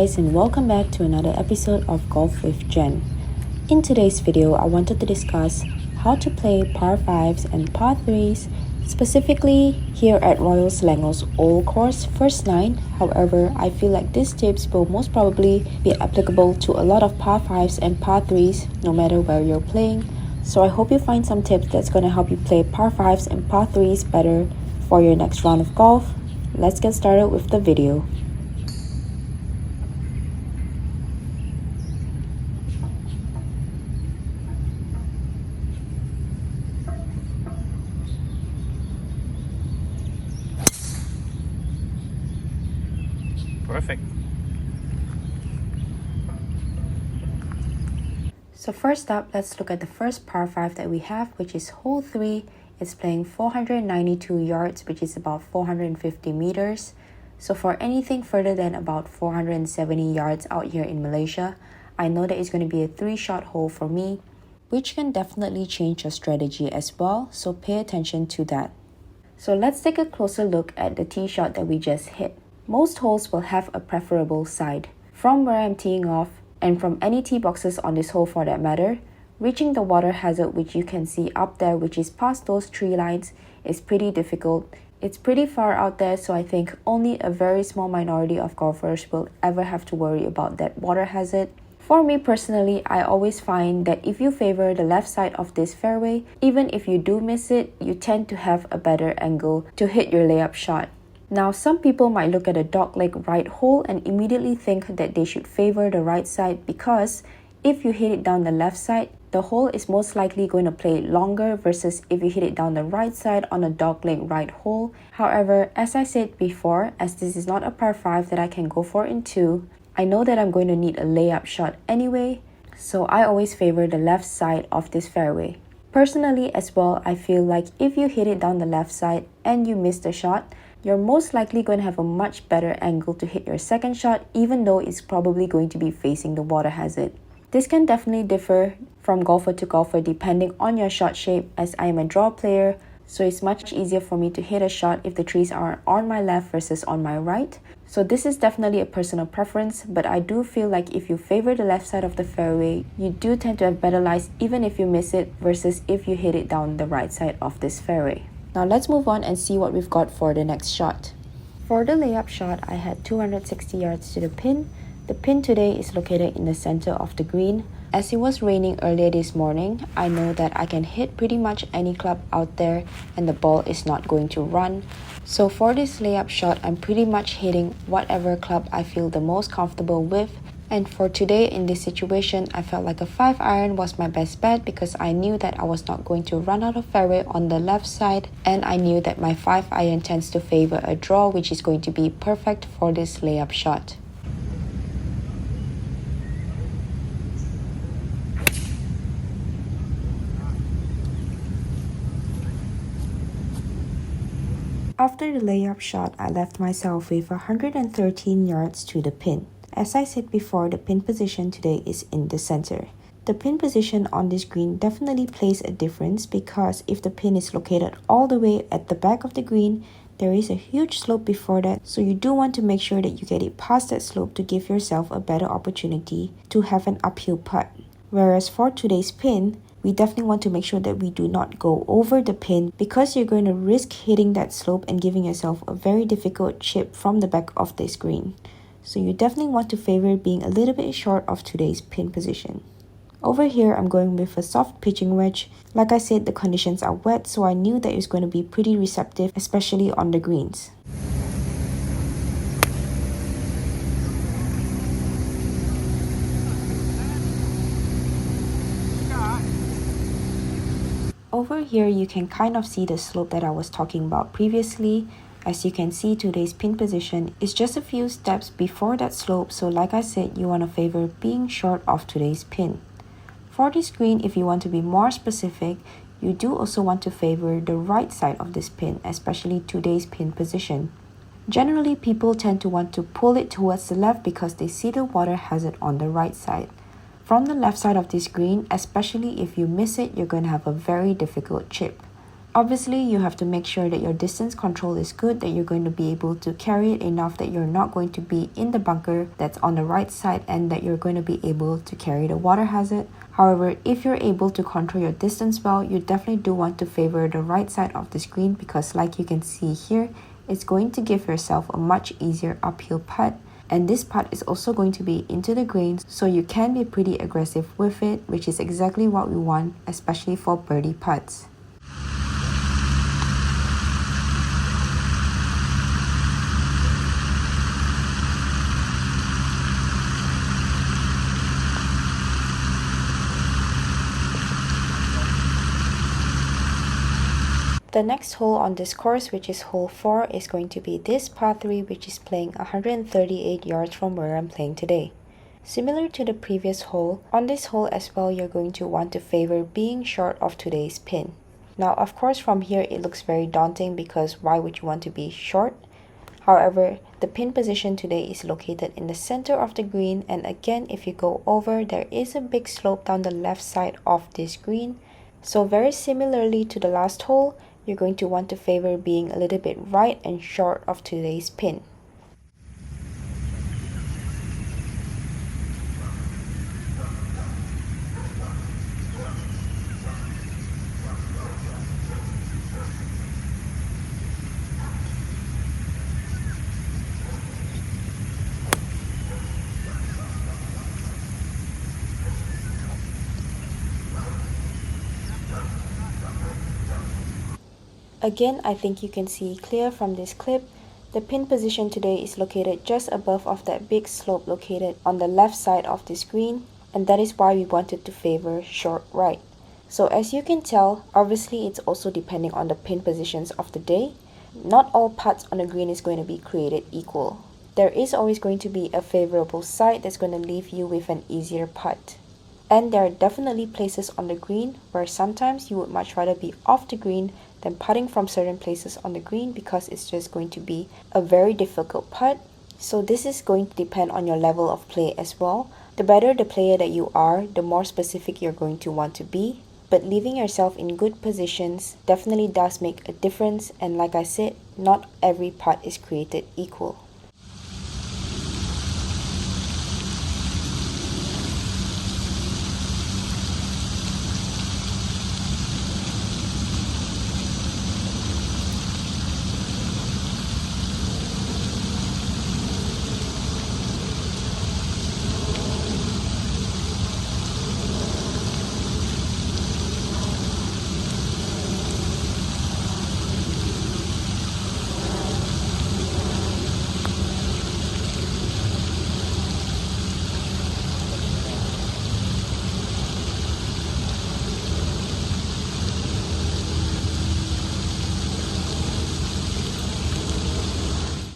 guys, and welcome back to another episode of Golf with Jen. In today's video, I wanted to discuss how to play par 5s and par 3s, specifically here at Royal Selangor's Old Course First 9. However, I feel like these tips will most probably be applicable to a lot of par 5s and par 3s no matter where you're playing. So I hope you find some tips that's going to help you play par 5s and par 3s better for your next round of golf. Let's get started with the video. Perfect. So first up, let's look at the first par 5 that we have, which is hole 3. It's playing 492 yards, which is about 450 meters. So for anything further than about 470 yards out here in Malaysia, I know that it's going to be a 3-shot hole for me, which can definitely change your strategy as well, so pay attention to that. So let's take a closer look at the tee shot that we just hit. Most holes will have a preferable side. From where I'm teeing off, and from any tee boxes on this hole for that matter, reaching the water hazard, which you can see up there, which is past those tree lines, is pretty difficult. It's pretty far out there, so I think only a very small minority of golfers will ever have to worry about that water hazard. For me personally, I always find that if you favor the left side of this fairway, even if you do miss it, you tend to have a better angle to hit your layup shot. Now, some people might look at a dogleg right hole and immediately think that they should favor the right side because if you hit it down the left side, the hole is most likely going to play longer versus if you hit it down the right side on a dogleg right hole. However, as I said before, as this is not a par 5 that I can go for in 2, I know that I'm going to need a layup shot anyway, so I always favor the left side of this fairway. Personally as well, I feel like if you hit it down the left side and you miss the shot, you're most likely going to have a much better angle to hit your second shot, even though it's probably going to be facing the water hazard. This can definitely differ from golfer to golfer depending on your shot shape, as I am a draw player, so it's much easier for me to hit a shot if the trees are on my left versus on my right. So this is definitely a personal preference, but I do feel like if you favor the left side of the fairway, you do tend to have better lies even if you miss it versus if you hit it down the right side of this fairway. Now let's move on and see what we've got for the next shot. For the layup shot, I had 260 yards to the pin. The pin today is located in the center of the green. As it was raining earlier this morning, I know that I can hit pretty much any club out there and the ball is not going to run. So for this layup shot, I'm pretty much hitting whatever club I feel the most comfortable with. And for today in this situation, I felt like a 5-iron was my best bet because I knew that I was not going to run out of fairway on the left side, and I knew that my 5-iron tends to favor a draw, which is going to be perfect for this layup shot. After the layup shot, I left myself with 113 yards to the pin. As I said before, the pin position today is in the center. The pin position on this green definitely plays a difference because if the pin is located all the way at the back of the green, there is a huge slope before that, so you do want to make sure that you get it past that slope to give yourself a better opportunity to have an uphill putt. Whereas for today's pin, we definitely want to make sure that we do not go over the pin because you're going to risk hitting that slope and giving yourself a very difficult chip from the back of this green. So you definitely want to favor being a little bit short of today's pin position. Over here, I'm going with a soft pitching wedge. Like I said, the conditions are wet, so I knew that it was going to be pretty receptive, especially on the greens. Over here, you can kind of see the slope that I was talking about previously. As you can see, today's pin position is just a few steps before that slope, so like I said, you want to favor being short of today's pin. For this green, if you want to be more specific, you do also want to favor the right side of this pin, especially today's pin position. Generally, people tend to want to pull it towards the left because they see the water hazard on the right side. From the left side of this green, especially if you miss it, you're going to have a very difficult chip. Obviously, you have to make sure that your distance control is good, that you're going to be able to carry it enough that you're not going to be in the bunker that's on the right side, and that you're going to be able to carry the water hazard. However, if you're able to control your distance well, you definitely do want to favor the right side of the screen, because like you can see here, it's going to give yourself a much easier uphill putt. And this putt is also going to be into the green, so you can be pretty aggressive with it, which is exactly what we want, especially for birdie putts. The next hole on this course, which is hole 4, is going to be this par 3, which is playing 138 yards from where I'm playing today. Similar to the previous hole, on this hole as well, you're going to want to favor being short of today's pin. Now, of course, from here it looks very daunting, because why would you want to be short? However, the pin position today is located in the center of the green, and again, if you go over, there is a big slope down the left side of this green. So very similarly to the last hole, you're going to want to favor being a little bit right and short of today's pin. Again, I think you can see clear from this clip, the pin position today is located just above of that big slope located on the left side of this green, and that is why we wanted to favor short right. So as you can tell, obviously it's also depending on the pin positions of the day. Not all putts on the green is going to be created equal. There is always going to be a favorable side that's going to leave you with an easier putt. And there are definitely places on the green where sometimes you would much rather be off the green than putting from certain places on the green, because it's just going to be a very difficult putt. So this is going to depend on your level of play as well. The better the player that you are, the more specific you're going to want to be. But leaving yourself in good positions definitely does make a difference, and like I said, not every putt is created equal.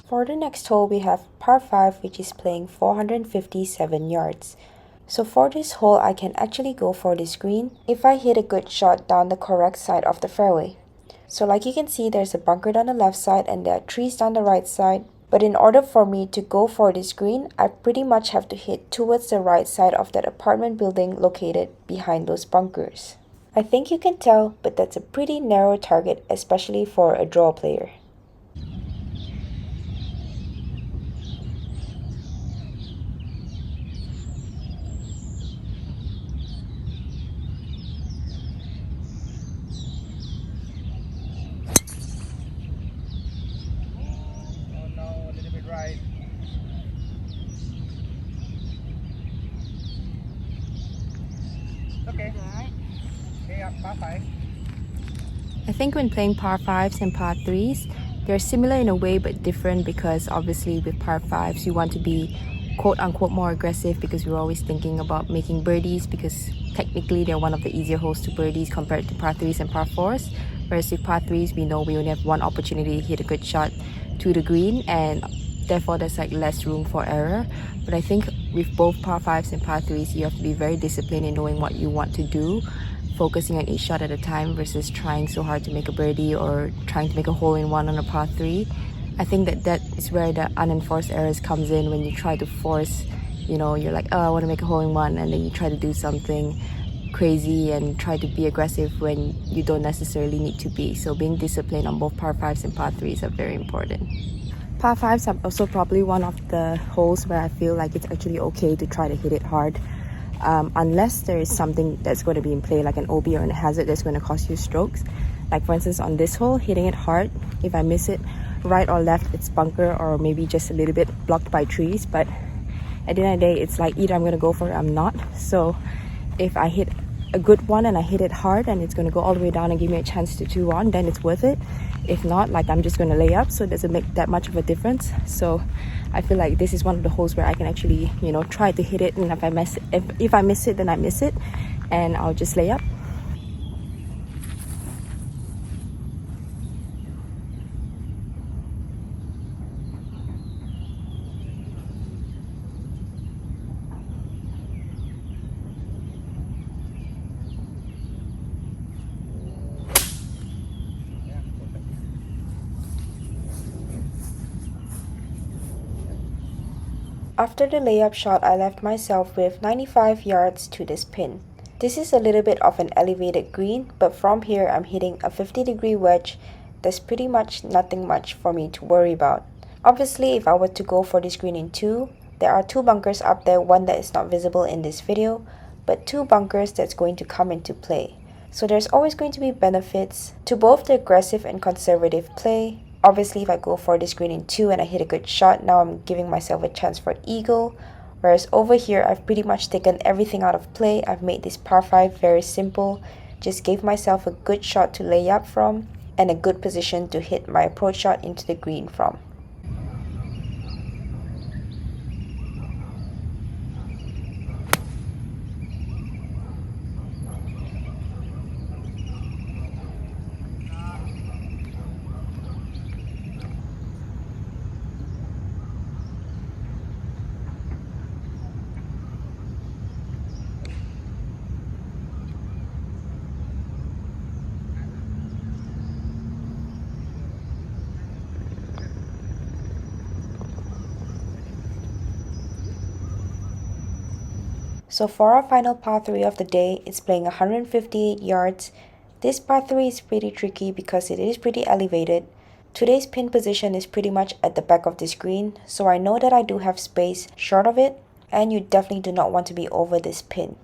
For the next hole, we have par 5, which is playing 457 yards. So for this hole, I can actually go for this green if I hit a good shot down the correct side of the fairway. So like you can see, there's a bunker down the left side and there are trees down the right side. But in order for me to go for this green, I pretty much have to hit towards the right side of that apartment building located behind those bunkers. I think you can tell, but that's a pretty narrow target, especially for a draw player. Right. Okay. Okay, par 5. I think when playing par 5s and par 3s, they're similar in a way but different, because obviously with par 5s you want to be quote unquote more aggressive, because we're always thinking about making birdies, because technically they're one of the easier holes to birdies compared to par 3s and par 4s. Whereas with par 3s, we know we only have one opportunity to hit a good shot to the green, and therefore there's like less room for error. But I think with both par 5s and par 3s, you have to be very disciplined in knowing what you want to do, focusing on each shot at a time versus trying so hard to make a birdie or trying to make a hole-in-one on a par 3. I think that is where the unenforced errors comes in, when you try to force, you're like, oh, I want to make a hole-in-one, and then you try to do something crazy and try to be aggressive when you don't necessarily need to be. So being disciplined on both par 5s and par 3s are very important. Par 5s are also probably one of the holes where I feel like it's actually okay to try to hit it hard. Unless there is something that's going to be in play, like an OB or a hazard that's going to cost you strokes. Like for instance on this hole, hitting it hard, if I miss it right or left, it's bunker or maybe just a little bit blocked by trees. But at the end of the day, it's like either I'm going to go for it or I'm not. So if I hit a good one and I hit it hard and it's going to go all the way down and give me a chance to 2-on, then it's worth it. If not, like I'm just going to lay up, so it doesn't make that much of a difference. So I feel like this is one of the holes where I can actually, you know, try to hit it, and if I miss it, then I miss it and I'll just lay up. After the layup shot, I left myself with 95 yards to this pin. This is a little bit of an elevated green, but from here I'm hitting a 50-degree wedge. There's pretty much nothing much for me to worry about. Obviously, if I were to go for this green in 2, there are 2 bunkers up there, one that is not visible in this video, but 2 bunkers that's going to come into play. So there's always going to be benefits to both the aggressive and conservative play. Obviously, if I go for this green in 2 and I hit a good shot, now I'm giving myself a chance for eagle. Whereas over here, I've pretty much taken everything out of play. I've made this par 5 very simple. Just gave myself a good shot to lay up from and a good position to hit my approach shot into the green from. So for our final par 3 of the day, it's playing 158 yards. This par 3 is pretty tricky because it is pretty elevated. Today's pin position is pretty much at the back of this green, so I know that I do have space short of it, and you definitely do not want to be over this pin.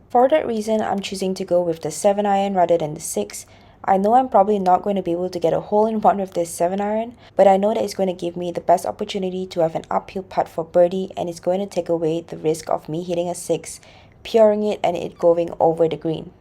For that reason, I'm choosing to go with the 7-iron rather than the 6. I know I'm probably not going to be able to get a hole-in-one with this 7-iron, but I know that it's going to give me the best opportunity to have an uphill putt for birdie, and it's going to take away the risk of me hitting a 6, puring it and it going over the green.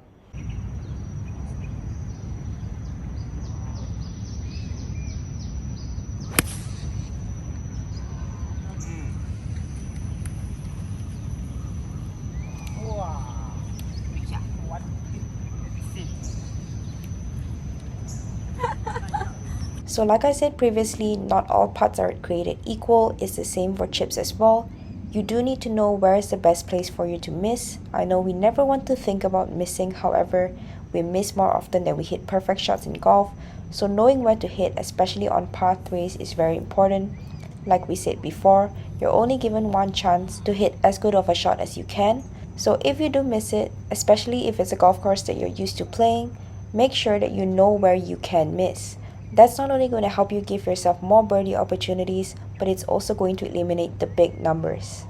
So like I said previously, not all putts are created equal. It's the same for chips as well. You do need to know where is the best place for you to miss. I know we never want to think about missing, however, we miss more often than we hit perfect shots in golf. So knowing where to hit, especially on par 3s, is very important. Like we said before, you're only given one chance to hit as good of a shot as you can. So if you do miss it, especially if it's a golf course that you're used to playing, make sure that you know where you can miss. That's not only going to help you give yourself more birdie opportunities, but it's also going to eliminate the big numbers.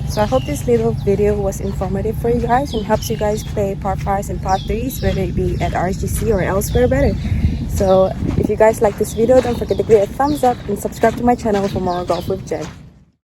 So I hope this little video was informative for you guys and helps you guys play par 5s and par 3s, whether it be at RSGC or elsewhere better. So if you guys like this video, don't forget to give it a thumbs up and subscribe to my channel for more Golf with Jen.